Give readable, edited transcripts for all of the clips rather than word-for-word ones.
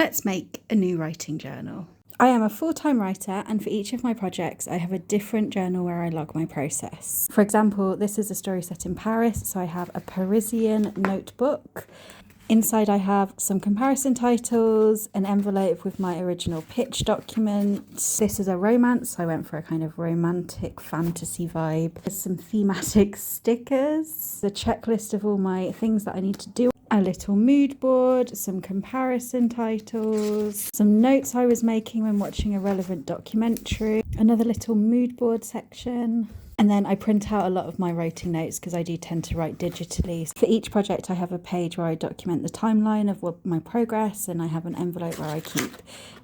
Let's make a new writing journal. I am a full-time writer, and for each of my projects I have a different journal where I log my process. For example, this is a story set in Paris, so I have a Parisian notebook. Inside I have some comparison titles, an envelope with my original pitch document. This is a romance, so I went for a kind of romantic fantasy vibe. There's some thematic stickers, the checklist of all my things that I need to do, a little mood board, some comparison titles, some notes I was making when watching a relevant documentary, another little mood board section. And then I print out a lot of my writing notes because I do tend to write digitally. For each project I have a page where I document the timeline of my progress, and I have an envelope where I keep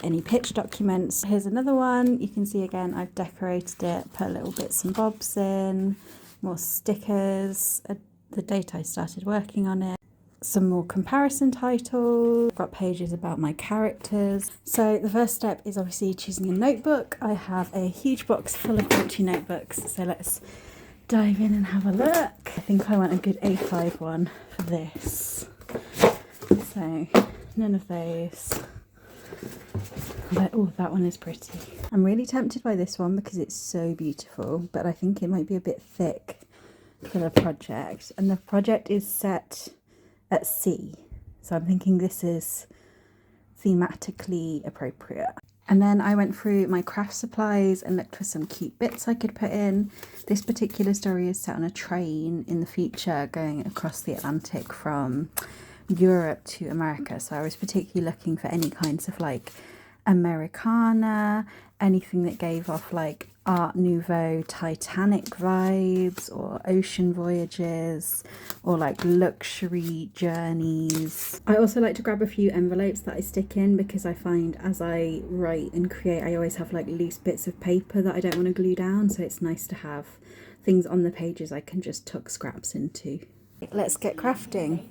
any pitch documents. Here's another one. You can see again I've decorated it, put little bits and bobs in, more stickers, the date I started working on it. Some more comparison titles. I've got pages about my characters. So the first step is obviously choosing a notebook. I have a huge box full of Gucci notebooks, so let's dive in and have a look. I think I want a good A5 one for this. So none of those. But, oh, that one is pretty. I'm really tempted by this one because it's so beautiful, but I think it might be a bit thick for the project. And the project is set at sea, so I'm thinking this is thematically appropriate. And then I went through my craft supplies and looked for some cute bits I could put in. This particular story is set on a train in the future going across the Atlantic from Europe to America, so I was particularly looking for any kinds of like Americana, anything that gave off like Art Nouveau Titanic vibes, or ocean voyages, or like luxury journeys. I also like to grab a few envelopes that I stick in because I find as I write and create I always have like loose bits of paper that I don't want to glue down, so it's nice to have things on the pages I can just tuck scraps into. Let's get crafting.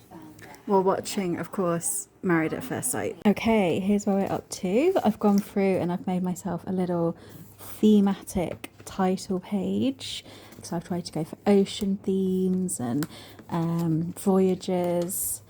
While watching, of course, Married at First Sight. Okay, here's where we're up to. I've gone through and I've made myself a little thematic title page. So I've tried to go for ocean themes and voyages.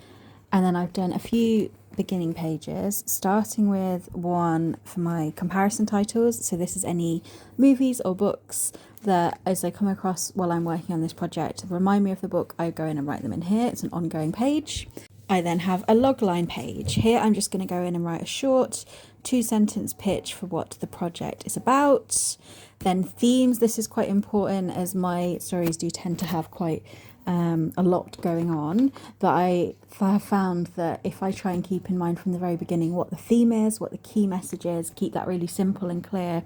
And then I've done a few beginning pages, starting with one for my comparison titles. So this is any movies or books that as I come across while I'm working on this project remind me of the book, I go in and write them in here. It's an ongoing page. I then have a logline page. Here I'm just going to go in and write a short 2-sentence pitch for what the project is about. Then themes. This is quite important as my stories do tend to have quite a lot going on, but I have found that if I try and keep in mind from the very beginning what the theme is, what the key message is, keep that really simple and clear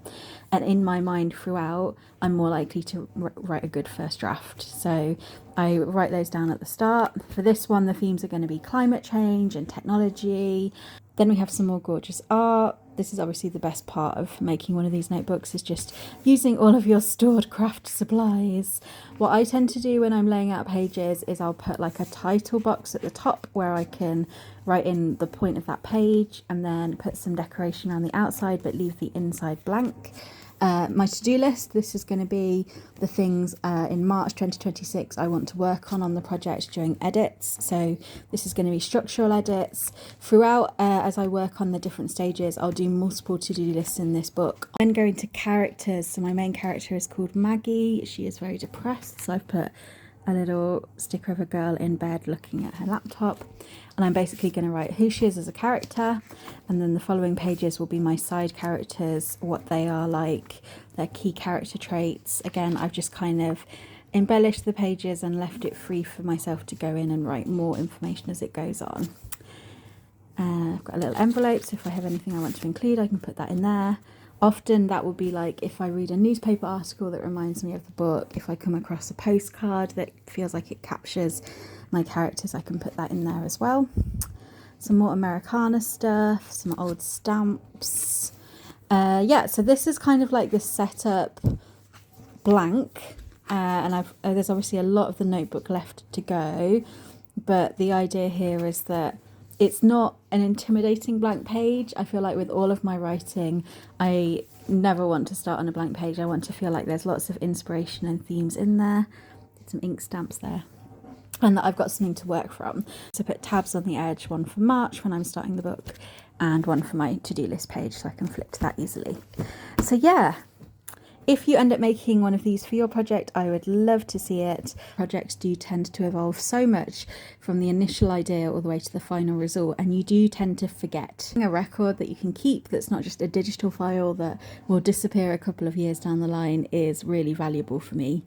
and in my mind throughout, I'm more likely to write a good first draft. So I write those down at the start. For this one, the themes are going to be climate change and technology. Then we have some more gorgeous art. This is obviously the best part of making one of these notebooks, is just using all of your stored craft supplies. What I tend to do when I'm laying out pages is I'll put like a title box at the top where I can write in the point of that page and then put some decoration around the outside but leave the inside blank. My to-do list, this is going to be the things in March 2026 I want to work on the project during edits. So this is going to be structural edits. Throughout, as I work on the different stages, I'll do multiple to-do lists in this book. Then going to characters. So my main character is called Maggie. She is very depressed, so I've put a little sticker of a girl in bed looking at her laptop, and I'm basically going to write who she is as a character, and then the following pages will be my side characters, what they are like, their key character traits. Again, I've just kind of embellished the pages and left it free for myself to go in and write more information as it goes on. I've got a little envelope, so if I have anything I want to include I can put that in there. Often that will be like if I read a newspaper article that reminds me of the book, if I come across a postcard that feels like it captures my characters, I can put that in there as well. Some more Americana stuff, some old stamps. Yeah, so this is kind of like the setup blank, and there's obviously a lot of the notebook left to go, but the idea here is that it's not an intimidating blank page. I feel like with all of my writing, I never want to start on a blank page. I want to feel like there's lots of inspiration and themes in there. Some ink stamps there. And that I've got something to work from. So put tabs on the edge, one for March when I'm starting the book, and one for my to-do list page, so I can flip to that easily. So yeah, if you end up making one of these for your project, I would love to see it. Projects do tend to evolve so much from the initial idea all the way to the final result, and you do tend to forget. A record that you can keep that's not just a digital file that will disappear a couple of years down the line is really valuable for me.